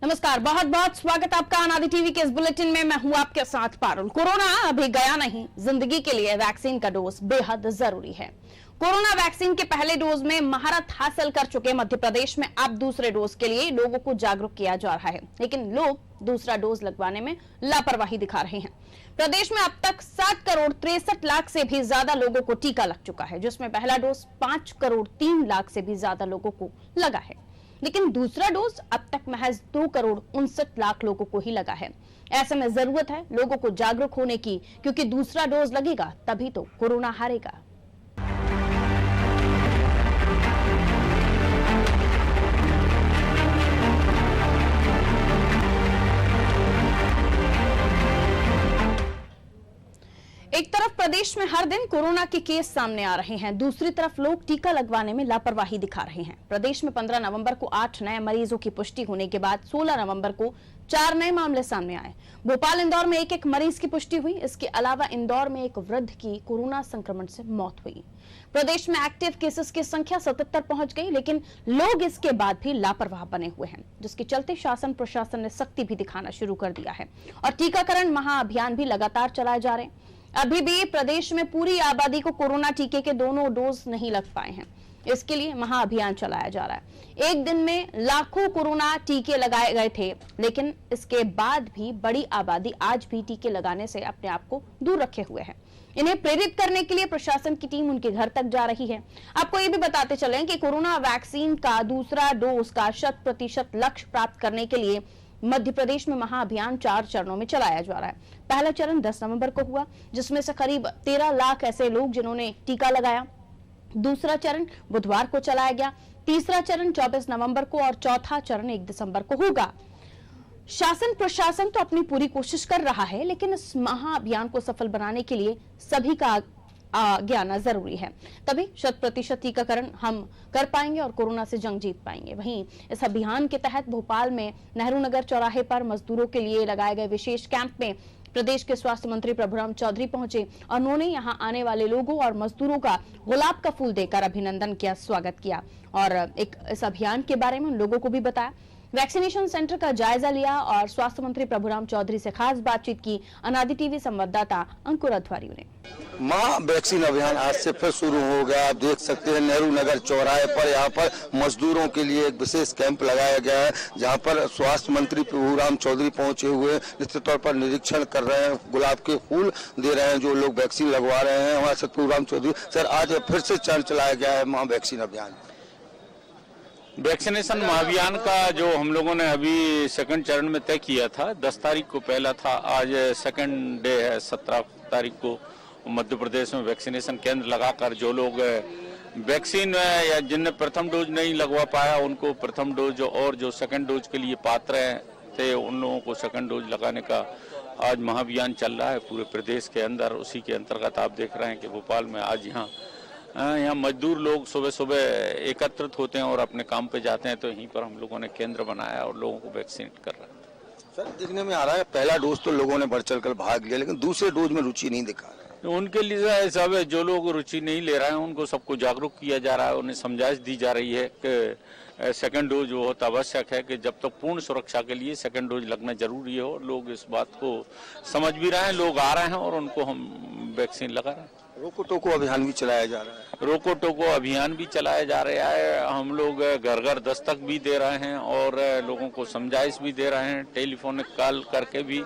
नमस्कार, बहुत बहुत स्वागत आपका अनादि टीवी के इस बुलेटिन में। मैं हूं आपके साथ पारुल। कोरोना अभी गया नहीं, जिंदगी के लिए वैक्सीन का डोज बेहद जरूरी है। कोरोना वैक्सीन के पहले डोज में महारत हासिल कर चुके मध्य प्रदेश में अब दूसरे डोज के लिए लोगों को जागरूक किया जा रहा है, लेकिन लोग दूसरा डोज लगवाने में लापरवाही दिखा रहे हैं। प्रदेश में अब तक 7 करोड़ 63 लाख से भी ज्यादा लोगों को टीका लग चुका है, जिसमें पहला डोज 5 करोड़ 3 लाख से भी ज्यादा लोगों को लगा है, लेकिन दूसरा डोज अब तक महज 2 करोड़ 59 लाख लोगों को ही लगा है। ऐसे में जरूरत है लोगों को जागरूक होने की, क्योंकि दूसरा डोज लगेगा तभी तो कोरोना हारेगा। एक तरफ प्रदेश में हर दिन कोरोना के केस सामने आ रहे हैं, दूसरी तरफ लोग टीका लगवाने में लापरवाही दिखा रहे हैं। प्रदेश में 15 नवंबर को 8 नए मरीजों की पुष्टि होने के बाद 16 नवंबर को 4 नए मामले सामने आए। भोपाल, इंदौर में एक मरीज की पुष्टि हुई। इसके अलावा इंदौर में एक वृद्ध की कोरोना संक्रमण से मौत हुई। प्रदेश में एक्टिव केसेस की संख्या 77 पहुंच गई, लेकिन लोग इसके बाद भी लापरवाह बने हुए हैं, जिसके चलते शासन प्रशासन ने सख्ती भी दिखाना शुरू कर दिया है और टीकाकरण महाअभियान भी लगातार चलाए जा रहे हैं। अभी भी प्रदेश में पूरी आबादी को कोरोना टीके के दोनों डोज नहीं लग पाए हैं। इसके लिए महाअभियान चलाया जा रहा है। एक दिन में लाखों कोरोना टीके लगाए गए थे, लेकिन इसके बाद भी बड़ी आबादी आज भी टीके लगाने से अपने आप को दूर रखे हुए है। इन्हें प्रेरित करने के लिए प्रशासन की टीम उनके घर तक जा रही है। आपको ये भी बताते चलें कि कोरोना वैक्सीन का दूसरा डोज का 100% लक्ष्य प्राप्त करने के लिए मध्य प्रदेश में महाअभियान 4 चरणों में चलाया जा रहा है। पहला चरण 10 नवंबर को हुआ, जिसमें से करीब 13 लाख ऐसे लोग जिन्होंने टीका लगाया। दूसरा चरण बुधवार को चलाया गया, तीसरा चरण 24 नवंबर को और चौथा चरण 1 दिसंबर को होगा। शासन प्रशासन तो अपनी पूरी कोशिश कर रहा है, लेकिन इस महाअभियान को सफल बनाने के लिए सभी का आगे आना जरूरी है, तभी 100% टीकाकरण हम कर पाएंगे और कोरोना से जंग जीत पाएंगे। वहीं इस अभियान के तहत भोपाल में नेहरू नगर चौराहे पर मजदूरों के लिए लगाए गए विशेष कैंप में प्रदेश के स्वास्थ्य मंत्री प्रभुराम चौधरी पहुंचे और उन्होंने यहां आने वाले लोगों और मजदूरों का गुलाब का फूल देकर अभिनंदन किया, स्वागत किया और इस अभियान के बारे में उन लोगों को भी बताया। वैक्सीनेशन सेंटर का जायजा लिया और स्वास्थ्य मंत्री प्रभुराम चौधरी से खास बातचीत की अनादि टीवी संवाददाता अंकुर अध्वारी ने। वैक्सीन अभियान आज से फिर शुरू हो गया। आप देख सकते हैं नेहरू नगर चौराहे पर यहाँ पर मजदूरों के लिए एक विशेष कैंप लगाया गया है, जहाँ पर स्वास्थ्य मंत्री प्रभुराम चौधरी पहुंचे हुए निश्चित तौर पर निरीक्षण कर रहे हैं, गुलाब के फूल दे रहे हैं जो लोग वैक्सीन लगवा रहे हैं। हमारे साथ प्रभुराम चौधरी सर, आज फिर से चरण चलाया गया है वैक्सीन अभियान। वैक्सीनेशन महाअभियान का जो हम लोगों ने अभी सेकंड चरण में तय किया था, 10 तारीख को पहला था, आज सेकंड डे है। 17 तारीख को मध्य प्रदेश में वैक्सीनेशन केंद्र लगाकर जो लोग वैक्सीन या जिनने प्रथम डोज नहीं लगवा पाया उनको प्रथम डोज और जो सेकंड डोज के लिए पात्र थे उन लोगों को सेकंड डोज लगाने का आज महाअभियान चल रहा है पूरे प्रदेश के अंदर। उसी के अंतर्गत आप देख रहे हैं कि भोपाल में आज यहाँ मजदूर लोग सुबह सुबह एकत्रित होते हैं और अपने काम पे जाते हैं, तो यहीं पर हम लोगों ने केंद्र बनाया और लोगों को वैक्सीनेट कर रहे हैं। सर, देखने में आ रहा है पहला डोज तो लोगों ने बढ़ चढ़ कर भाग लिया, लेकिन दूसरे डोज में रुचि नहीं दिखा रहे। उनके लिए सब जो लोग रुचि नहीं ले रहे हैं उनको सबको जागरूक किया जा रहा है, उन्हें समझाइश दी जा रही है कि सेकंड डोज बहुत आवश्यक है, कि जब तक पूर्ण सुरक्षा के लिए सेकंड डोज लगना जरूरी है। और लोग इस बात को समझ भी रहे हैं, लोग आ रहे हैं और उनको हम वैक्सीन लगा रहे हैं। रोको टोको अभियान भी चलाया जा रहा है। रोको टोको अभियान भी चलाया जा रहा है। हम लोग घर घर दस्तक भी दे रहे हैं और लोगों को समझाइश भी दे रहे हैं, टेलीफोनिक कॉल करके भी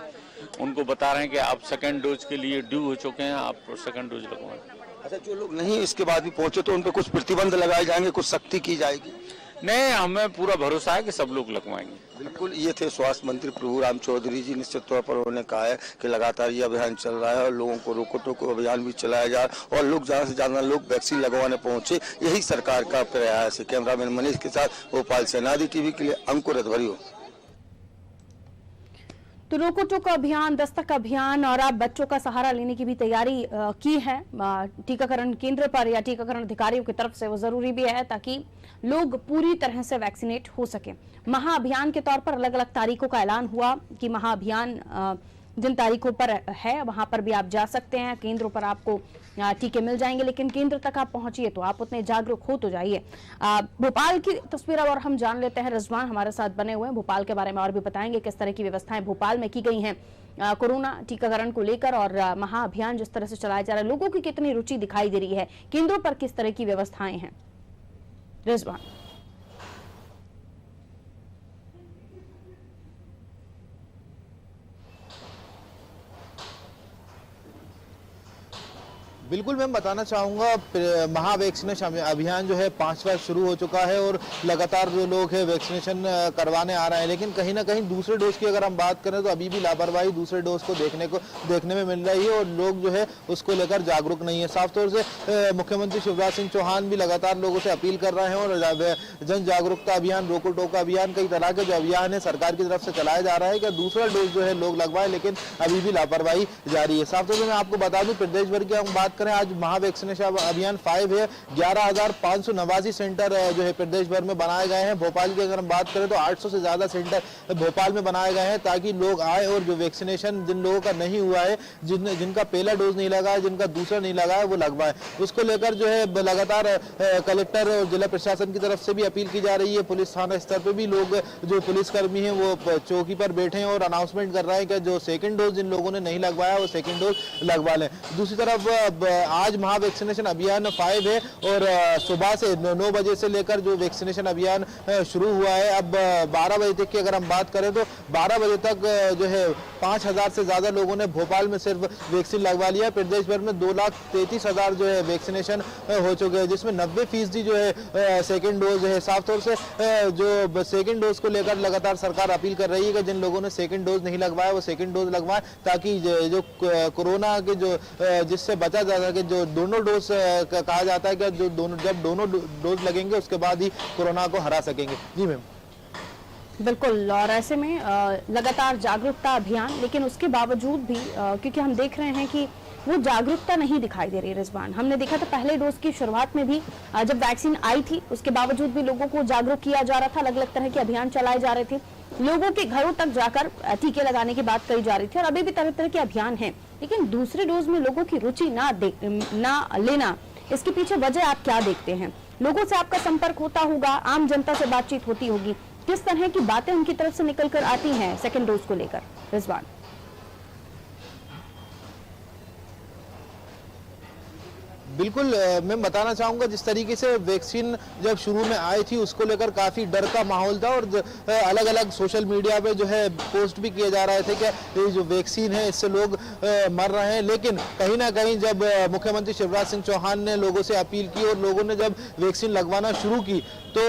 उनको बता रहे हैं कि आप सेकंड डोज के लिए ड्यू हो चुके हैं, आप सेकंड डोज लगवाएं। अच्छा, जो लोग नहीं इसके बाद भी पहुंचे तो उन पर कुछ प्रतिबंध लगाए जाएंगे, कुछ सख्ती की जाएगी? नहीं, हमें पूरा भरोसा है कि सब लोग लगवाएंगे। बिल्कुल, ये थे स्वास्थ्य मंत्री प्रभुराम चौधरी जी। निश्चित तौर पर उन्होंने कहा है कि लगातार ये अभियान चल रहा है और लोगों को रोको टोको अभियान भी चलाया जा रहा है और लोग ज्यादा से ज्यादा लोग वैक्सीन लगवाने पहुंचे, यही सरकार का प्रयास है। कैमरामैन मनीष के साथ भोपाल से अनादि टीवी के लिए अंकुर अध्वारी। तो रोको टोको अभियान, दस्तक अभियान और अब बच्चों का सहारा लेने की भी तैयारी की है टीकाकरण केंद्र पर या टीकाकरण अधिकारियों की तरफ से। वो जरूरी भी है ताकि लोग पूरी तरह से वैक्सीनेट हो सके। महाअभियान के तौर पर अलग अलग तारीखों का ऐलान हुआ कि महाअभियान जिन तारीखों पर है वहां पर भी आप जा सकते हैं, केंद्रों पर आपको टीके मिल जाएंगे, लेकिन केंद्र तक आप पहुंचिए तो आप उतने जागरूक हो तो जाइए। भोपाल की तस्वीर और हम जान लेते हैं, रिजवान हमारे साथ बने हुए हैं, भोपाल के बारे में और भी बताएंगे किस तरह की व्यवस्थाएं भोपाल में की गई हैं कोरोना टीकाकरण को लेकर, और महाअभियान जिस तरह से चलाया जा रहा है, लोगों की कितनी रुचि दिखाई दे रही है, केंद्रों पर किस तरह की व्यवस्थाएं हैं। रिजवान। बिल्कुल मैं बताना चाहूँगा, महा वैक्सीनेशन अभियान जो है 5 बार शुरू हो चुका है और लगातार जो लोग हैं वैक्सीनेशन करवाने आ रहे हैं, लेकिन कहीं ना कहीं दूसरे डोज की अगर हम बात करें तो अभी भी लापरवाही दूसरे डोज को देखने में मिल रही है और लोग जो है उसको लेकर जागरूक नहीं है। साफ तौर से मुख्यमंत्री शिवराज सिंह चौहान भी लगातार लोगों से अपील कर रहे हैं और जन जागरूकता अभियान, रोको टोको अभियान, कई तरह के जो अभियान है सरकार की तरफ से चलाया जा रहा है कि दूसरा डोज जो है लोग लगवाए, लेकिन अभी भी लापरवाही जारी है। साफ तौर से मैं आपको बता दूं, प्रदेश भर की हम बात करें, आज महा वैक्सीनेशन अभियान 5 है, 11,589 सेंटर जो है प्रदेश भर में बनाए गए हैं। भोपाल की अगर हम बात करें तो 800 से ज्यादा सेंटर भोपाल में बनाए गए हैं ताकि लोग आए और जो वैक्सीनेशन जिन लोगों का नहीं हुआ है, जिनका पहला डोज नहीं लगा है, जिनका दूसरा नहीं लगा है, वो लगवाए। उसको लेकर जो है लगातार कलेक्टर और जिला प्रशासन की तरफ से भी अपील की जा रही है। पुलिस थाना स्तर पर भी लोग जो पुलिसकर्मी हैं वो चौकी पर बैठे हैं और अनाउंसमेंट कर रहे हैं कि जो सेकंड डोज जिन लोगों ने नहीं लगवाया वो सेकंड डोज लगवा लें। दूसरी तरफ आज महा वैक्सीनेशन अभियान 5 है और सुबह से 9 बजे से लेकर जो वैक्सीनेशन अभियान शुरू हुआ है, अब 12 बजे तक की अगर हम बात करें तो 12 बजे तक जो है 5,000 से ज्यादा लोगों ने भोपाल में सिर्फ वैक्सीन लगवा लिया। प्रदेश भर में 2,33,000 जो है वैक्सीनेशन हो चुके हैं, जिसमें 90% जो है सेकेंड डोज है। साफ तौर से जो सेकेंड डोज को लेकर लगातार सरकार अपील कर रही है कि जिन लोगों ने सेकेंड डोज नहीं लगवाया वो सेकेंड डोज लगवाएं, ताकि जो कोरोना के जो जिससे बचा जा सके। जो दोनों डोज कहा जाता है कि जब दोनों डोज लगेंगे उसके बाद ही कोरोना को हरा सकेंगे। जी मैम। बिल्कुल, और ऐसे में लगातार जागरूकता अभियान, लेकिन उसके बावजूद भी क्योंकि हम देख रहे हैं कि वो जागरूकता नहीं दिखाई दे रही। रिजवान, हमने देखा था पहले डोज की शुरुआत में भी जब वैक्सीन आई थी उसके बावजूद भी लोगों को जागरूक किया जा रहा था, अलग अलग तरह के अभियान चलाए जा रहे थे, लोगों के घरों तक जाकर टीके लगाने की बात कही जा रही थी, और अभी भी तरह तरह के अभियान हैं, लेकिन दूसरे डोज में लोगों की रुचि ना लेना, इसके पीछे वजह आप क्या देखते हैं? लोगों से आपका संपर्क होता होगा, आम जनता से बातचीत होती होगी, किस तरह की बातें उनकी तरफ से निकल कर आती हैं सेकेंड डोज को लेकर? रिजवान। बिल्कुल मैं बताना चाहूँगा, जिस तरीके से वैक्सीन जब शुरू में आई थी उसको लेकर काफ़ी डर का माहौल था और अलग अलग सोशल मीडिया पे जो है पोस्ट भी किए जा रहे थे कि ये जो वैक्सीन है इससे लोग मर रहे हैं। लेकिन कहीं ना कहीं जब मुख्यमंत्री शिवराज सिंह चौहान ने लोगों से अपील की और लोगों ने जब वैक्सीन लगवाना शुरू की तो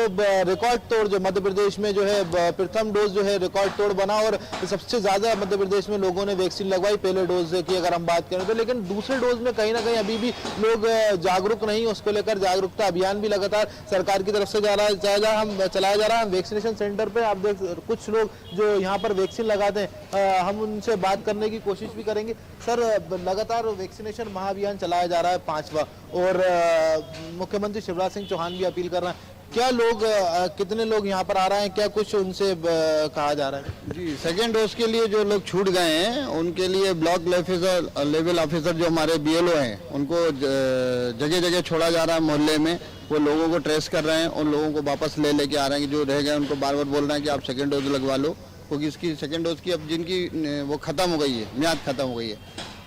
रिकॉर्ड तोड़ जो मध्य प्रदेश में जो है प्रथम डोज जो है रिकॉर्ड तोड़ बना और सबसे ज़्यादा मध्य प्रदेश में लोगों ने वैक्सीन लगवाई पहले डोज की अगर हम बात करें तो। लेकिन दूसरे डोज में कहीं ना कहीं अभी भी लोग जागरूक नहीं, उसको लेकर जागरूकता अभियान भी लगातार सरकार की तरफ से चलाया जा रहा है। वैक्सीनेशन सेंटर पे आप देख कुछ लोग जो यहाँ पर वैक्सीन लगाते हैं, हम उनसे बात करने की कोशिश भी करेंगे। सर, लगातार वैक्सीनेशन महाअभियान चलाया जा रहा है 5वां और मुख्यमंत्री शिवराज सिंह चौहान भी अपील कर रहे हैं, क्या लोग कितने लोग यहाँ पर आ रहे हैं, क्या कुछ उनसे कहा जा रहा है? जी, सेकेंड डोज के लिए जो लोग छूट गए हैं उनके लिए ब्लॉक लेवल ऑफिसर जो हमारे BLO हैं उनको जगह जगह छोड़ा जा रहा है मोहल्ले में, वो लोगों को ट्रेस कर रहे हैं और लोगों को वापस लेके आ रहे हैं कि जो रह गए उनको बार बार बोल रहे हैं कि आप सेकेंड डोज लगवा लो, क्योंकि इसकी सेकेंड डोज की अब जिनकी वो खत्म हो गई है, म्याद खत्म हो गई है।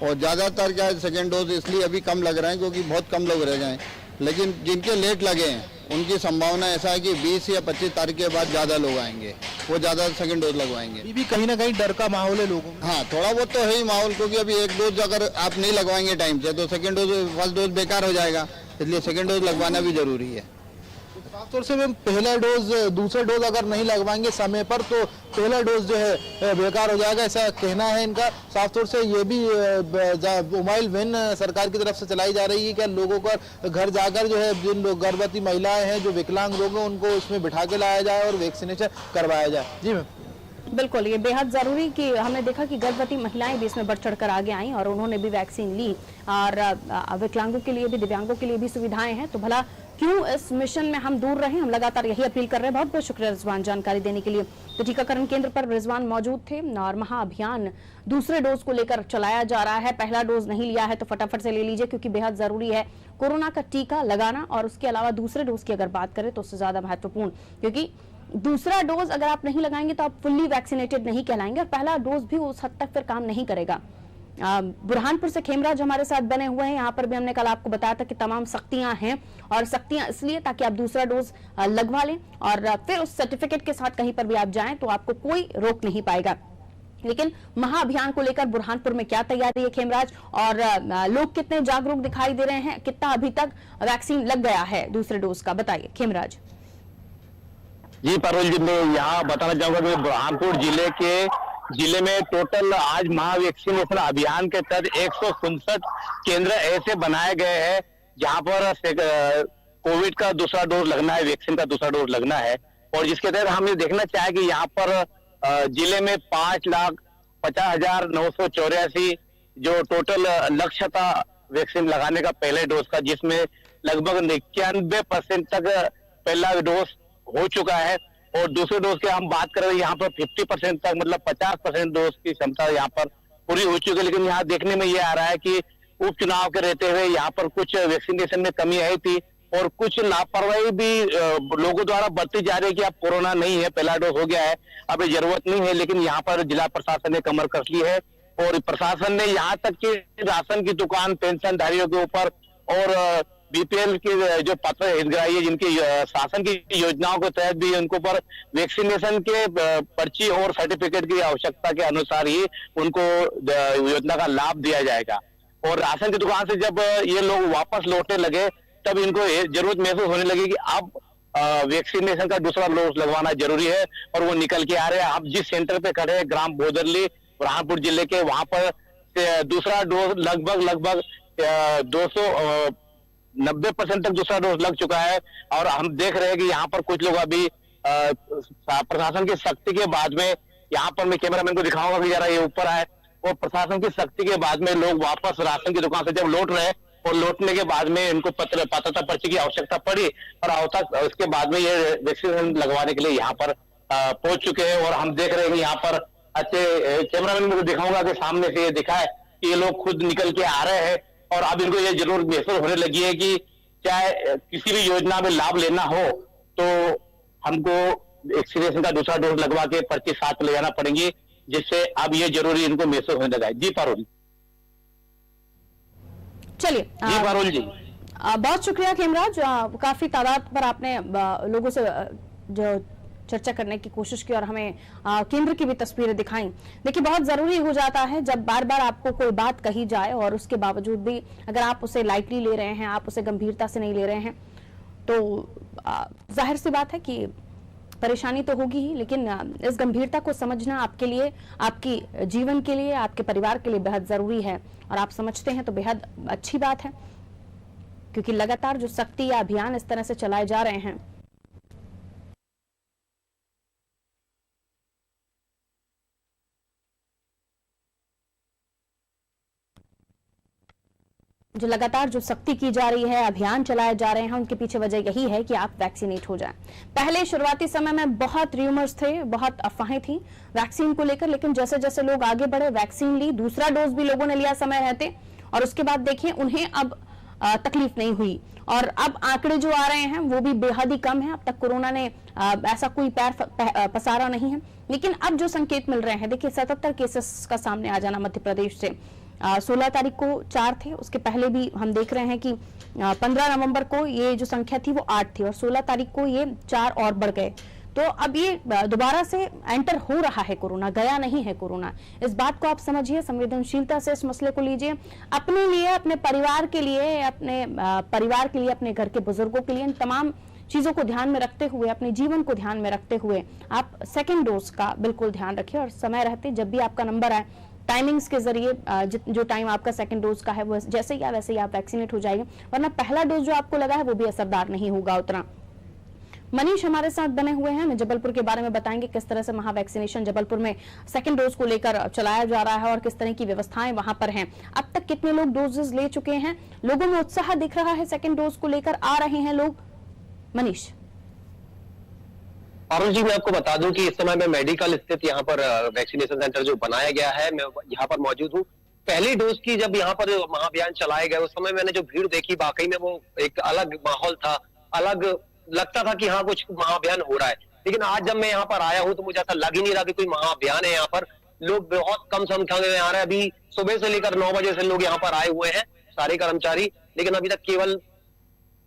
और ज़्यादातर क्या है सेकेंड डोज इसलिए अभी कम लग रहे हैं क्योंकि बहुत कम लोग रह गए हैं, लेकिन जिनके लेट लगे हैं उनकी संभावना ऐसा है कि 20 या 25 तारीख के बाद ज़्यादा लोग आएंगे, वो ज़्यादा सेकंड डोज लगवाएंगे। अभी भी कहीं ना कहीं डर का माहौल है लोगों में। हाँ, थोड़ा बहुत तो है ही माहौल, क्योंकि अभी एक डोज अगर आप नहीं लगवाएंगे टाइम से तो सेकंड डोज फर्स्ट डोज बेकार हो जाएगा, इसलिए सेकंड डोज लगवाना भी जरूरी है। साफ तौर से मैम पहला डोज दूसरा डोज अगर नहीं लगवाएंगे समय पर तो पहला डोज जो है बेकार हो जाएगा, ऐसा कहना है इनका। साफ तौर से ये भी मोबाइल वैन सरकार की तरफ से चलाई जा रही है कि लोगों को घर जाकर जो है जिन लोग गर्भवती महिलाएं हैं, जो विकलांग लोग हैं, उनको उसमें बिठा के लाया जाए और वैक्सीनेशन करवाया जाए। जी मैम। बिल्कुल, ये बेहद जरूरी कि हमने देखा कि गर्भवती महिलाएं भी इसमें बढ़ चढ़कर आगे आई और उन्होंने भी वैक्सीन ली, और विकलांगों के लिए भी, दिव्यांगों के लिए भी सुविधाएं हैं, तो भला क्यों इस मिशन में हम दूर रहे, हम लगातार यही अपील कर रहे हैं। बहुत बहुत शुक्रिया रिजवान जानकारी देने के लिए। तो टीकाकरण केंद्र पर रिजवान मौजूद थे और महाअभियान दूसरे डोज को लेकर चलाया जा रहा है। पहला डोज नहीं लिया है तो फटाफट से ले लीजिए, क्योंकि बेहद जरूरी है कोरोना का टीका लगाना। और उसके अलावा दूसरे डोज की अगर बात करें तो उससे ज्यादा महत्वपूर्ण, क्योंकि दूसरा डोज अगर आप नहीं लगाएंगे तो आप फुल्ली वैक्सीनेटेड नहीं कहलाएंगे, और पहला डोज भी उस हद तक फिर काम नहीं करेगा। बुरहानपुर से खेमराज हमारे साथ बने हुए हैं। यहाँ पर भी हमने कल आपको बताया था कि तमाम सख्तियां हैं, और सख्तियां इसलिए ताकि आप दूसरा डोज लगवा लें और फिर उस सर्टिफिकेट के साथ कहीं पर भी आप जाएं तो आपको कोई रोक नहीं पाएगा। लेकिन महाअभियान को लेकर बुरहानपुर में क्या तैयारी है खेमराज, और लोग कितने जागरूक दिखाई दे रहे हैं, कितना अभी तक वैक्सीन लग गया है दूसरे डोज का, बताइए खेमराज। जी पारुल जी, मैं यहाँ बताना चाहूंगा कि बुरहानपुर जिले में टोटल आज महावैक्सीनेशन अभियान के तहत 167 केंद्र ऐसे बनाए गए हैं जहां पर कोविड का दूसरा डोज लगना है, वैक्सीन का दूसरा डोज लगना है। और जिसके तहत हम ये देखना चाहे कि यहाँ पर जिले में 5,50,984 जो टोटल लक्ष्य था वैक्सीन लगाने का पहले डोज का, जिसमें लगभग 91% तक पहला डोज हो चुका है। और दूसरे डोज की हम बात करें यहाँ पर 50% तक, मतलब 50% डोज की क्षमता यहाँ पर पूरी हो चुकी है। लेकिन यहाँ देखने में ये आ रहा है कि उपचुनाव के रहते हुए यहाँ पर कुछ वैक्सीनेशन में कमी आई थी, और कुछ लापरवाही भी लोगों द्वारा बरती जा रही है कि अब कोरोना नहीं है, पहला डोज हो गया है, अब ये जरूरत नहीं है। लेकिन यहाँ पर जिला प्रशासन ने कमर कस ली है, और प्रशासन ने यहाँ तक कि राशन की दुकान, पेंशनधारियों के ऊपर और बीपीएल के जो पात्र हितग्राही है जिनकी शासन की योजनाओं के तहत भी उनको पर वैक्सीनेशन के पर्ची और सर्टिफिकेट की आवश्यकता के अनुसार ही उनको योजना का लाभ दिया जाएगा। और राशन की दुकान से जब ये लोग वापस लौटने लगे तब इनको जरूरत महसूस होने लगी कि अब वैक्सीनेशन का दूसरा डोज लगवाना जरूरी है, और वो निकल के आ रहे हैं। अब जिस सेंटर पे खड़े हैं ग्राम बोदरली बुरहानपुर जिले के, वहां पर दूसरा डोज लगभग 290% तक दूसरा डोज लग चुका है। और हम देख रहे हैं कि यहाँ पर कुछ लोग अभी प्रशासन की सख्ती के बाद में, यहाँ पर मैं कैमरामैन को दिखाऊंगा कि जरा ये ऊपर आए, और प्रशासन की सख्ती के बाद में लोग वापस राशन की दुकान से जब लौट रहे हैं, और लौटने के बाद में इनको पात्रता पर्ची की आवश्यकता पड़ी, और उसके बाद में ये वैक्सीन लगवाने के लिए यहाँ पर पहुंच चुके हैं। और हम देख रहे हैं कि यहाँ पर अच्छे कैमरामैन को दिखाऊंगा कि सामने से ये दिखा है कि ये लोग खुद निकल के आ रहे हैं, और अब इनको ये जरूर महसूस होने लगी है कि चाहे किसी भी योजना में लाभ लेना हो तो हमको वैक्सीनेशन का दूसरा डोज लगवा के पर्ची साथ ले जाना पड़ेगी, जिससे अब ये जरूरी इनको महसूस होने लगा है। जी पारुल। चलिए जी पारुल जी, बहुत शुक्रिया खेमराज। काफी तादाद पर आपने लोगों से जो चर्चा करने की कोशिश की और हमें केंद्र की भी तस्वीरें दिखाई। देखिए, बहुत जरूरी हो जाता है जब बार बार आपको कोई बात कही जाए और उसके बावजूद भी अगर आप उसे लाइटली ले रहे हैं, आप उसे गंभीरता से नहीं ले रहे हैं, तो जाहिर सी बात है कि परेशानी तो होगी ही। लेकिन इस गंभीरता को समझना आपके लिए, आपकी जीवन के लिए, आपके परिवार के लिए बेहद जरूरी है, और आप समझते हैं तो बेहद अच्छी बात है, क्योंकि लगातार जो सख्ती या अभियान इस तरह से चलाए जा रहे हैं, जो लगातार जो सख्ती की जा रही है, अभियान चलाए जा रहे हैं, उनके पीछे वजह यही है कि आप वैक्सीनेट हो जाएं। पहले शुरुआती समय में बहुत र्यूमर्स थे, बहुत अफवाहें थी वैक्सीन को लेकर, लेकिन जैसे जैसे लोग आगे बढ़े, वैक्सीन ली, दूसरा डोज भी लोगों ने लिया समय रहते, और उसके बाद देखिए उन्हें अब तकलीफ नहीं हुई, और अब आंकड़े जो आ रहे हैं वो भी बेहद ही कम है। अब तक कोरोना ने ऐसा कोई पैर पसारा नहीं है, लेकिन अब जो संकेत मिल रहे हैं, देखिए 77 केसेस का सामने आ जाना मध्य प्रदेश से। 16 तारीख को 4 थे, उसके पहले भी हम देख रहे हैं कि 15 नवंबर को ये जो संख्या थी वो 8 थी, और 16 तारीख को ये 4 और बढ़ गए। तो अब ये दोबारा से एंटर हो रहा है कोरोना, गया नहीं है कोरोना। इस बात को आप समझिए, संवेदनशीलता से इस मसले को लीजिए, अपने लिए, अपने परिवार के लिए, अपने घर के बुजुर्गों के लिए, इन तमाम चीजों को ध्यान में रखते हुए, अपने जीवन को ध्यान में रखते हुए आप सेकेंड डोज का बिल्कुल ध्यान रखिए, और समय रहते जब भी आपका नंबर आए, टाइमिंग्स के जरिए जो टाइम आपका सेकंड डोज का है वो जैसे ही वैसे ही आप वैक्सीनेट हो जाएंगे, वरना पहला डोज जो आपको लगा है वो भी असरदार नहीं होगा उतना। मनीष हमारे साथ बने हुए हैं, हमें जबलपुर के बारे में बताएंगे किस तरह से महा वैक्सीनेशन जबलपुर में सेकंड डोज को लेकर चलाया जा रहा है और किस तरह की व्यवस्थाएं वहां पर हैं। अब तक कितने लोग डोजेस ले चुके हैं, लोगों में उत्साह दिख रहा है, सेकंड डोज को लेकर आ रहे हैं लोग, मनीष। अरुण जी, मैं आपको बता दूं कि इस समय मैं मेडिकल स्थित यहाँ पर वैक्सीनेशन सेंटर जो बनाया गया है, मैं यहाँ पर मौजूद हूँ। पहली डोज की जब यहाँ पर महाअभियान चलाए गए, उस समय मैंने जो भीड़ देखी, वाकई में वो एक अलग माहौल था, अलग लगता था कि हाँ कुछ महाअभियान हो रहा है। लेकिन आज जब मैं यहाँ पर आया हूँ तो मुझे ऐसा लग ही नहीं रहा कि कोई महाअभियान है। यहाँ पर लोग बहुत कम संख्या में आ रहे हैं। अभी सुबह से लेकर 9 बजे से लोग यहाँ पर आए हुए हैं, सारे कर्मचारी, लेकिन अभी तक केवल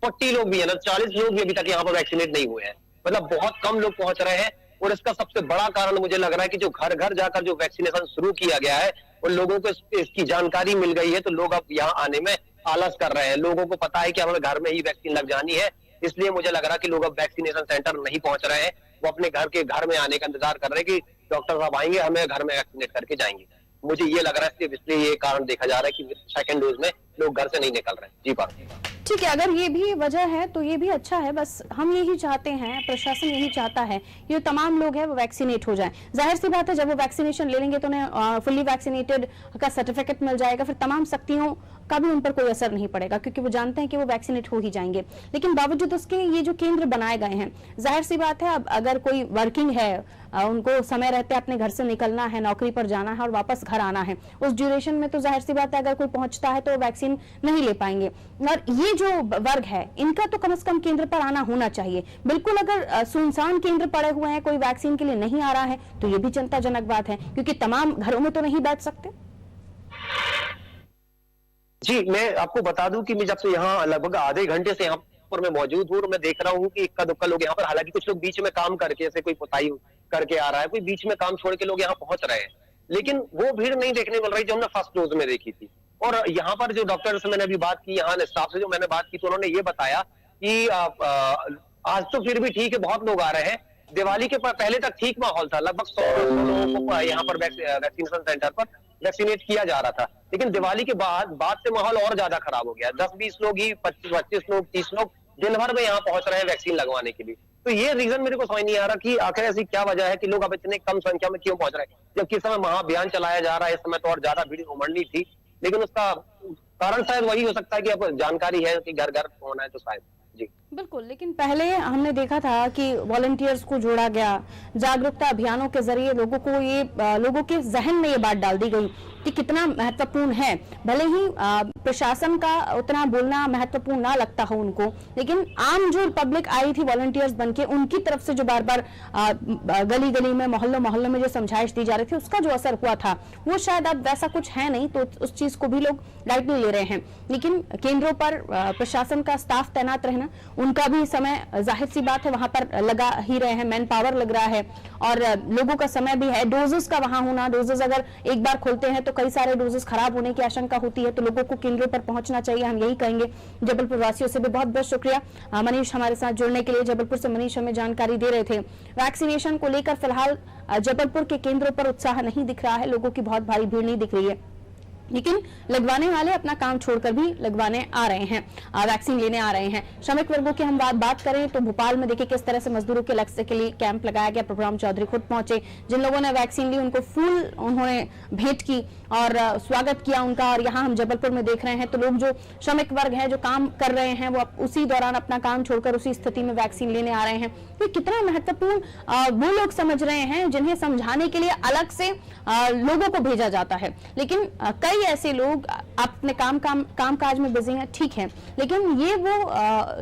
40 लोग भी है ना, 40 लोग भी अभी तक यहाँ पर वैक्सीनेट नहीं हुए हैं। मतलब बहुत कम लोग पहुंच रहे हैं। और इसका सबसे बड़ा कारण मुझे लग रहा है कि जो घर घर जाकर जो वैक्सीनेशन शुरू किया गया है, उन लोगों को इसकी जानकारी मिल गई है, तो लोग अब यहाँ आने में आलस कर रहे हैं। लोगों को पता है कि हमें घर में ही वैक्सीन लग जानी है, इसलिए मुझे लग रहा है कि लोग अब वैक्सीनेशन सेंटर नहीं पहुंच रहे हैं। वो अपने घर में आने का इंतजार कर रहे हैं कि डॉक्टर साहब आएंगे, हमें घर में वैक्सीनेट करके जाएंगे। मुझे ये लग रहा है, इसलिए ये कारण देखा जा रहा है कि सेकंड डोज में लोग घर से नहीं निकल रहे हैं। जी पार्थ, ठीक है, अगर ये भी वजह है तो ये भी अच्छा है। बस हम यही चाहते हैं, प्रशासन यही चाहता है कि जो तमाम लोग हैं वो वैक्सीनेट हो जाएं। जाहिर सी बात है, जब वो वैक्सीनेशन ले लेंगे तो उन्हें फुल्ली वैक्सीनेटेड का सर्टिफिकेट मिल जाएगा, फिर तमाम सख्तियों का भी उन पर कोई असर नहीं पड़ेगा, क्योंकि वो जानते हैं कि वो वैक्सीनेट हो ही जाएंगे। लेकिन बावजूद उसके ये जो केंद्र बनाए गए हैं, जाहिर सी बात है, अब अगर कोई वर्किंग है, उनको समय रहते अपने घर से निकलना है, नौकरी पर जाना है और वापस घर आना है, उस ड्यूरेशन में तो जाहिर सी बात है अगर कोई पहुंचता है तो वैक्सीन नहीं ले पाएंगे। और ये जो वर्ग है, इनका तो कम से कम केंद्र पर आना होना चाहिए। बिल्कुल, अगर सुनसान केंद्र पड़े हुए हैं, कोई वैक्सीन के लिए नहीं आ रहा है, तो ये भी चिंताजनक बात है, क्योंकि तमाम घरों में तो नहीं बैठ सकते। जी, मैं आपको बता दूं कि मैं जब से यहाँ लगभग आधे घंटे से यहाँ पर मैं मौजूद हूँ और मैं देख रहा हूँ कि इक्का दुक्का लोग यहाँ पर, हालांकि कुछ लोग बीच में काम करके, जैसे कोई पुताई करके आ रहा है, कोई बीच में काम छोड़ के लोग यहाँ पहुंच रहे हैं, लेकिन वो भीड़ नहीं देखने मिल रही जो हमने फर्स्ट डोज में देखी थी। और यहाँ पर जो डॉक्टर से मैंने अभी बात की, यहाँ स्टाफ से जो मैंने बात की, तो उन्होंने ये बताया कि आज तो फिर भी ठीक है, बहुत लोग आ रहे हैं। दिवाली के पहले तक ठीक माहौल था, लगभग 100 लोगों को यहाँ पर वैक्सीनेशन सेंटर पर वैक्सीनेट किया जा रहा था। लेकिन दिवाली के बाद से माहौल और ज्यादा खराब हो गया। 10-20 लोग ही, 25 लोग, 30 लोग दिन भर में यहाँ पहुंच रहे हैं वैक्सीन लगवाने के लिए। तो ये रीजन मेरे को समझ नहीं आ रहा कि आखिर ऐसी क्या वजह है कि लोग अब इतने कम संख्या में क्यों पहुंच रहे हैं, जबकि इस समय महाअभियान चलाया जा रहा है। इस समय तो और ज्यादा भीड़ उमड़नी थी, लेकिन उसका कारण शायद वही हो सकता है कि अब जानकारी है कि घर घर होना है, तो शायद। जी बिल्कुल, लेकिन पहले हमने देखा था कि वॉलंटियर्स को जोड़ा गया, जागरूकता अभियानों के जरिए लोगों के जहन में ये बात डाल दी गई कि कितना महत्वपूर्ण है। भले ही प्रशासन का उतना बोलना महत्वपूर्ण ना लगता हो उनको, लेकिन आम जो पब्लिक आई थी वॉलंटियर्स बनके, उनकी तरफ से जो बार बार गली गली में, मोहल्लों में जो समझाइश दी जा रही थी, उसका जो असर हुआ था, वो शायद अब वैसा कुछ है नहीं, तो उस चीज को भी लोग लाइटली ले रहे हैं। लेकिन केंद्रों पर प्रशासन का स्टाफ तैनात रहना, उनका भी समय जाहिर सी बात है वहां पर लगा ही रहे हैं, मैन पावर लग रहा है, और लोगों का समय भी है। डोजेस का वहां होना, डोजेस अगर एक बार खुलते हैं तो कई सारे डोजेस खराब होने की आशंका होती है, तो लोगों को केंद्रों पर पहुंचना चाहिए, हम यही कहेंगे। जबलपुर वासियों से भी बहुत बहुत शुक्रिया मनीष हमारे साथ जुड़ने के लिए। जबलपुर से मनीष हमें जानकारी दे रहे थे। वैक्सीनेशन को लेकर फिलहाल जबलपुर के केंद्रों पर उत्साह नहीं दिख रहा है, लोगों की बहुत भारी भीड़ नहीं दिख रही है, लेकिन लगवाने वाले अपना काम छोड़कर भी लगवाने आ रहे हैं, वैक्सीन लेने आ रहे हैं। श्रमिक वर्गों की हम बात करें तो भोपाल में देखिए किस तरह से मजदूरों के लक्ष्य के लिए कैंप लगाया गया। प्रभुराम चौधरी खुद पहुंचे, जिन लोगों ने वैक्सीन ली उनको फूल उन्होंने भेंट की और स्वागत किया उनका। और यहाँ हम जबलपुर में देख रहे हैं तो लोग जो श्रमिक वर्ग है, जो काम कर रहे हैं, वो उसी दौरान अपना काम छोड़कर उसी स्थिति में वैक्सीन लेने आ रहे हैं। तो कितना महत्वपूर्ण वो लोग समझ रहे हैं जिन्हें समझाने के लिए अलग से लोगों को भेजा जाता है। लेकिन कई ऐसे लोग अपने काम काज में बिजी हैं, ठीक है, लेकिन ये वो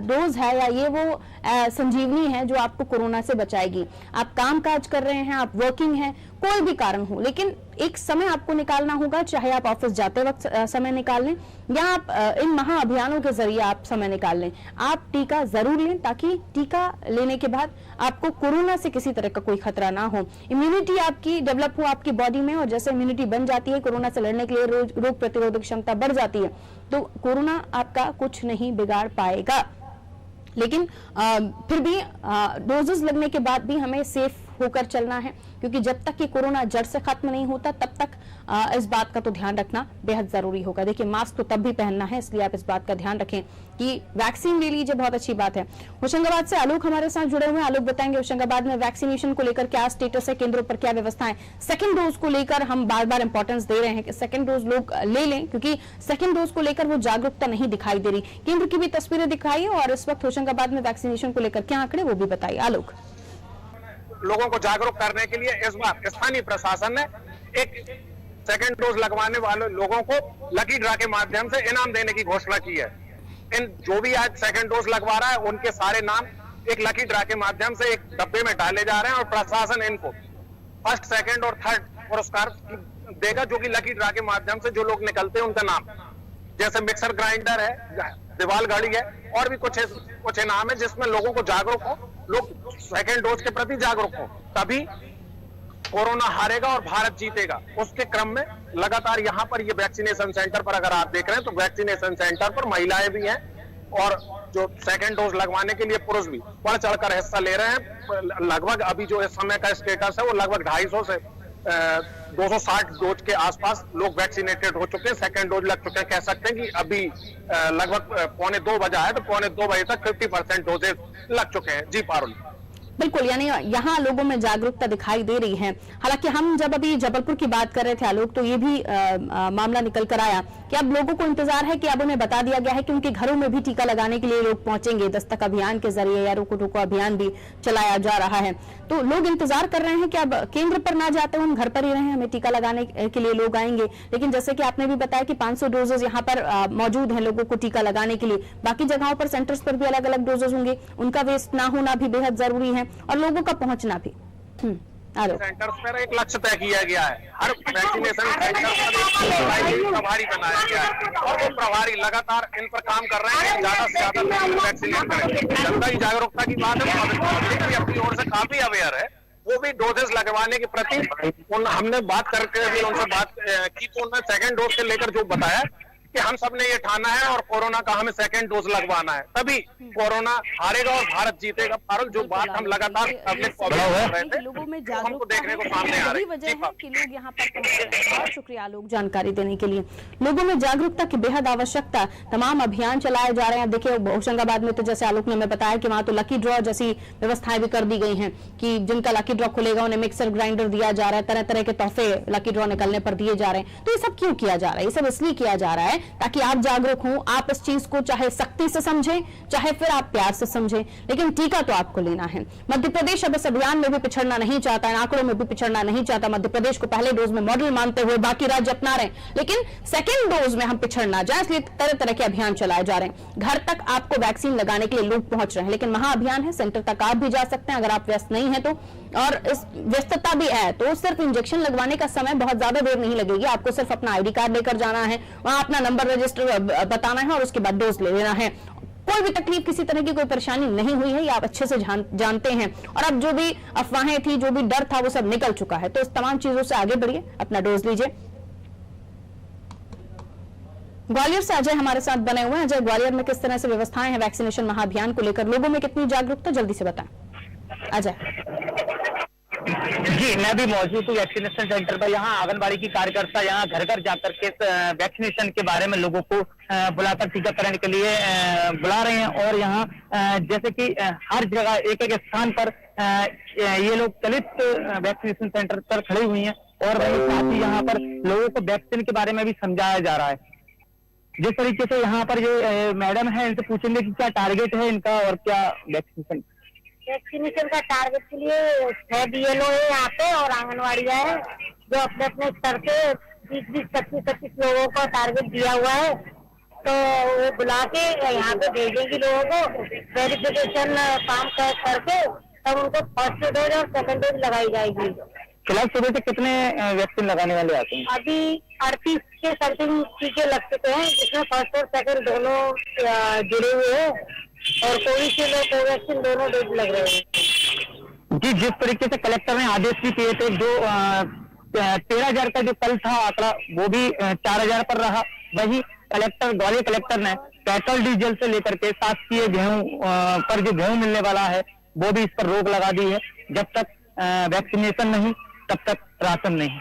डोज है या ये वो संजीवनी है जो आपको कोरोना से बचाएगी। आप काम काज कर रहे हैं, आप वर्किंग हैं, कोई भी कारण हो, लेकिन एक समय आपको निकालना होगा, चाहे आप ऑफिस जाते वक्त समय निकाल लें या आप इन महाअभियानों के जरिए आप समय निकाल लें। आप टीका जरूर लें, ताकि टीका लेने के बाद आपको कोरोना से किसी तरह का कोई खतरा ना हो, इम्यूनिटी आपकी डेवलप हो आपकी बॉडी में, और जैसे इम्यूनिटी बन जाती है कोरोना से लड़ने के लिए, रोग प्रतिरोधक क्षमता बढ़ जाती है, तो कोरोना आपका कुछ नहीं बिगाड़ पाएगा। लेकिन फिर भी डोजेस लगने के बाद भी हमें सेफ होकर चलना है, क्योंकि जब तक ये कोरोना जड़ से खत्म नहीं होता तब तक इस बात का तो ध्यान रखना बेहद जरूरी होगा। देखिए, मास्क तो तब भी पहनना है, इसलिए आप इस बात का ध्यान रखें कि वैक्सीन ले लीजिए, बहुत अच्छी बात है। होशंगाबाद से आलोक हमारे साथ जुड़े हुए हैं। आलोक, बताएंगे होशंगाबाद में वैक्सीनेशन को लेकर क्या स्टेटस है, केंद्रों पर क्या व्यवस्थाएं? सेकंड डोज को लेकर हम बार बार इंपॉर्टेंस दे रहे हैं कि सेकंड डोज लोग ले लें, क्योंकि सेकंड डोज को लेकर वो जागरूकता नहीं दिखाई दे रही। केंद्र की भी तस्वीरें दिखाई और इस वक्त होशंगाबाद में वैक्सीनेशन को लेकर क्या आंकड़े, वो भी बताइए आलोक। लोगों को जागरूक करने के लिए इस बार स्थानीय प्रशासन ने एक सेकंड डोज लगवाने वाले लोगों को लकी ड्रा के माध्यम से इनाम देने की घोषणा की है। इन जो भी आज सेकंड डोज लगवा रहा है उनके सारे नाम एक लकी ड्रा के माध्यम से एक डब्बे में डाले जा रहे हैं और प्रशासन इनको फर्स्ट, सेकंड और थर्ड पुरस्कार देगा, जो कि लकी ड्रा के माध्यम से जो लोग निकलते हैं उनका नाम, जैसे मिक्सर ग्राइंडर है, दीवार घड़ी है और भी कुछ इनाम है, जिसमें लोगों को जागरूक हो, लोग सेकंड डोज के प्रति जागरूक हो, तभी कोरोना हारेगा और भारत जीतेगा। उसके क्रम में लगातार यहाँ पर ये वैक्सीनेशन सेंटर पर अगर आप देख रहे हैं तो वैक्सीनेशन सेंटर पर महिलाएं भी हैं और जो सेकंड डोज लगवाने के लिए पुरुष भी बढ़ चढ़कर हिस्सा ले रहे हैं। लगभग अभी जो इस समय का स्टेटस है वो लगभग 250 से 260 डोज के आसपास लोग वैक्सीनेटेड हो चुके हैं, सेकंड डोज लग चुके हैं। कह सकते हैं कि अभी लगभग 1:45 बजा है तो 1:45 बजे तक 50% डोजेज लग चुके हैं। जी पारुल, बिल्कुल, यानी यहाँ लोगों में जागरूकता दिखाई दे रही है। हालांकि हम जब अभी जबलपुर की बात कर रहे थे आलोक, तो ये भी मामला निकल कर आया कि अब लोगों को इंतजार है कि अब उन्हें बता दिया गया है कि उनके घरों में भी टीका लगाने के लिए लोग पहुंचेंगे। दस्तक अभियान के जरिए या रोको टोको अभियान भी चलाया जा रहा है, तो लोग इंतजार कर रहे हैं कि अब केंद्र पर ना जाते, हम घर पर ही रहे, हमें टीका लगाने के लिए लोग आएंगे। लेकिन जैसे कि आपने भी बताया कि 500 डोजेज यहाँ पर मौजूद है लोगों को टीका लगाने के लिए, बाकी जगहों पर सेंटर्स पर भी अलग अलग डोजेज होंगे, उनका वेस्ट ना होना भी बेहद जरूरी है और लोगों का पहुंचना भी। सेंटर्स पर एक लक्ष्य तय किया गया है, हर वैक्सीनेशन सेंटर पर एक प्रभारी बनाया गया है और वो प्रभारी लगातार इन पर काम कर रहे हैं, ज्यादा से ज्यादा लोग वैक्सीनेट करें। जनता की जागरूकता की बात है, पब्लिक भी अपनी ओर से काफी अवेयर है, वो भी डोजेस लगवाने के प्रति हमने बात करके भी उनसे बात की तो उन्होंने सेकंड डोज के लेकर जो बताया कि हम सब ने ये ठाना है और कोरोना का हमें सेकंड डोज लगवाना है, तभी कोरोना हारेगा और भारत जीतेगा। पारुल, जो बात हम लगातार पब्लिक को कर रहे थे, लोगों में हमको देखने को सामने आ रही है। वजह है कि लोग यहाँ पर पहुंच रहे हैं। बहुत शुक्रिया लोग जानकारी देने के लिए। लोगों में जागरूकता की बेहद आवश्यकता, तमाम अभियान चलाए जा रहे हैं। देखिए, होशंगाबाद में तो जैसे आलोक ने हमें बताया कि वहां तो लकी ड्रॉ जैसी व्यवस्थाएं भी कर दी गई हैं कि जिनका लकी ड्रॉ खुलेगा उन्हें मिक्सर ग्राइंडर दिया जा रहा है, तरह तरह के तोहफे लकी ड्रॉ निकलने पर दिए जा रहे हैं। तो ये सब क्यों किया जा रहा है? ये सब इसलिए किया जा रहा है ताकि आप जागरूक हो, आप इस चीज को चाहे सख्ती से समझें, चाहे फिर आप प्यार से समझें, लेकिन टीका तो आपको लेना है। मध्य प्रदेश अब इस अभियान में भी पिछड़ना नहीं चाहता, आंकड़ों में भी पिछड़ना नहीं चाहता। मध्य प्रदेश को पहले डोज में मॉडल मानते हुए बाकी राज्य अपना रहे हैं, लेकिन सेकेंड डोज में हम पिछड़ ना जाए, इसलिए तरह तरह के अभियान चलाए जा रहे हैं। घर तक आपको वैक्सीन लगाने के लिए लोग पहुंच रहे हैं, लेकिन महाअभियान है, सेंटर तक आप भी जा सकते हैं अगर आप व्यस्त नहीं है तो। और इस व्यस्तता भी है तो सिर्फ इंजेक्शन लगवाने का समय बहुत ज्यादा देर नहीं लगेगी। आपको सिर्फ अपना आईडी कार्ड लेकर जाना है, वहां अपना नंबर रजिस्टर बताना है और उसके बाद डोज ले लेना है। कोई भी तकलीफ, किसी तरह की कोई परेशानी नहीं हुई है, ये आप अच्छे से जानते हैं। और अब जो भी अफवाहें थी, जो भी डर था, वो सब निकल चुका है। तो इस तमाम चीजों से आगे बढ़िए, अपना डोज लीजिए। ग्वालियर से अजय हमारे साथ बने हुए हैं। अजय, ग्वालियर में किस तरह से व्यवस्थाएं हैं वैक्सीनेशन महाअभियान को लेकर, लोगों में कितनी जागरूकता, जल्दी से बताएं अजय। जी, मैं भी मौजूद हूँ वैक्सीनेशन सेंटर पर। यहाँ आंगनबाड़ी की कार्यकर्ता यहाँ घर घर जाकर के वैक्सीनेशन के बारे में लोगों को बुलाकर टीकाकरण के लिए बुला रहे हैं। और यहाँ जैसे कि हर जगह एक एक स्थान पर ये लोग चलित वैक्सीनेशन सेंटर पर खड़े हुए हैं और वहीं साथ ही यहाँ पर लोगों को वैक्सीन के बारे में भी समझाया जा रहा है। जिस तरीके से यहाँ पर जो मैडम है, इनसे पूछेंगे कि क्या टारगेट है इनका और क्या वैक्सीनेशन का टारगेट के लिए 6 BLO है यहाँ पे और आंगनवाड़ियाँ है जो अपने अपने स्तर पे 20-20, 25-25 लोगों का टारगेट दिया हुआ है। तो वो बुला के यहाँ पे भेजेंगे लोगों को, वेरिफिकेशन काम करके तब उनको फर्स्ट डोज और सेकंड डोज लगाई जाएगी। फिलहाल सुबह से कितने वैक्सीन लगाने वाले आते हैं? अभी 38 के समथिंग टीके लग चुके हैं, जिसमें फर्स्ट और सेकंड दोनों जुड़े हुए हैं और कोविशील्ड और कोवैक्सीन दोनों डोज लग रहे हैं। जी, जिस तरीके से कलेक्टर ने आदेश भी किए थे, जो 13,000 का जो कल था आंकड़ा वो भी 4,000 पर रहा। वही ग्वालियर कलेक्टर ने पेट्रोल डीजल से लेकर के शासकीय गेहूं पर जो गेहूं मिलने वाला है वो भी इस पर रोक लगा दी है। जब तक वैक्सीनेशन नहीं तब तक राशन नहीं।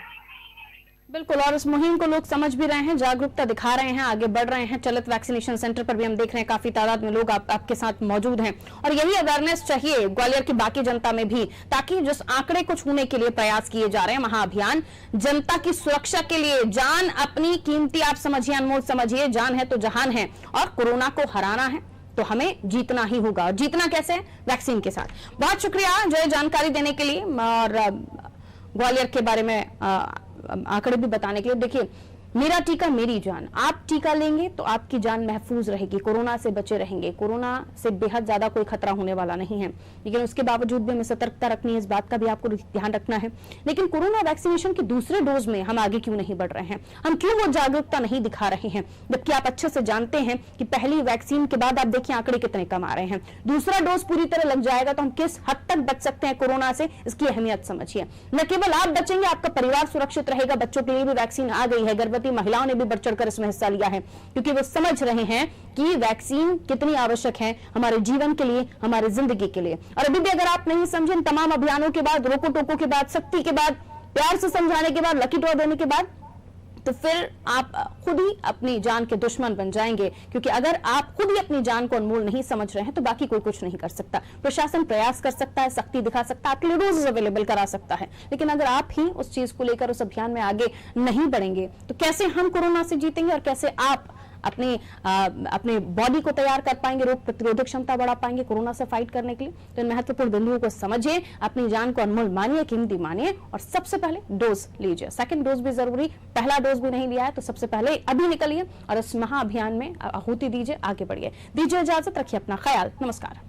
बिल्कुल, और इस मुहिम को लोग समझ भी रहे हैं, जागरूकता दिखा रहे हैं, आगे बढ़ रहे हैं। चलित वैक्सीनेशन सेंटर पर भी हम देख रहे हैं काफी तादाद में लोग आपके साथ मौजूद हैं और यही अवेयरनेस चाहिए ग्वालियर की बाकी जनता में भी, ताकि जिस आंकड़े को छूने के लिए प्रयास किए जा रहे हैं महाअभियान, जनता की सुरक्षा के लिए, जान अपनी कीमती आप समझिए, अनमोल समझिए, जान है तो जहान है और कोरोना को हराना है तो हमें जीतना ही होगा। और जीतना कैसे? वैक्सीन के साथ। बहुत शुक्रिया जो जानकारी देने के लिए और ग्वालियर के बारे में आंकड़े भी बताने के लिए। देखिए, मेरा टीका मेरी जान, आप टीका लेंगे तो आपकी जान महफूज रहेगी, कोरोना से बचे रहेंगे। कोरोना से बेहद ज्यादा कोई खतरा होने वाला नहीं है, लेकिन उसके बावजूद भी हमें सतर्कता रखनी है, इस बात का भी आपको ध्यान रखना है। लेकिन कोरोना वैक्सीनेशन के दूसरे डोज में हम आगे क्यों नहीं बढ़ रहे हैं? हम क्यों वो जागरूकता नहीं दिखा रहे हैं, जबकि आप अच्छे से जानते हैं कि पहली वैक्सीन के बाद आप देखिए आंकड़े कितने कम आ रहे हैं। दूसरा डोज पूरी तरह लग जाएगा तो हम किस हद तक बच सकते हैं कोरोना से, इसकी अहमियत समझिए। न केवल आप बचेंगे, आपका परिवार सुरक्षित रहेगा। बच्चों के लिए भी वैक्सीन आ गई है, गर्भवती महिलाओं ने भी बढ़ चढ़कर इसमें हिस्सा लिया है, क्योंकि वो समझ रहे हैं कि वैक्सीन कितनी आवश्यक है हमारे जीवन के लिए, हमारी जिंदगी के लिए। और अभी भी अगर आप नहीं समझे, तमाम अभियानों के बाद, रोको टोको के बाद, सख्ती के बाद, प्यार से समझाने के बाद, लकी ड्रॉ देने के बाद, तो फिर आप खुद ही अपनी जान के दुश्मन बन जाएंगे। क्योंकि अगर आप खुद ही अपनी जान को अनमोल नहीं समझ रहे हैं तो बाकी कोई कुछ नहीं कर सकता। प्रशासन प्रयास कर सकता है, सख्ती दिखा सकता है, आपके लिए डोजेस अवेलेबल करा सकता है, लेकिन अगर आप ही उस चीज को लेकर उस अभियान में आगे नहीं बढ़ेंगे तो कैसे हम कोरोना से जीतेंगे और कैसे आप अपने बॉडी को तैयार कर पाएंगे, रोग प्रतिरोधक क्षमता बढ़ा पाएंगे कोरोना से फाइट करने के लिए। तो इन महत्वपूर्ण बिंदुओं को समझिए, अपनी जान को अनमोल मानिए, कीमती मानिए और सबसे पहले डोज लीजिए। सेकंड डोज भी जरूरी, पहला डोज भी नहीं लिया है तो सबसे पहले अभी निकलिए और इस महाअभियान में आहुति दीजिए, आगे बढ़िए। दीजिए इजाजत, रखिए अपना ख्याल। नमस्कार।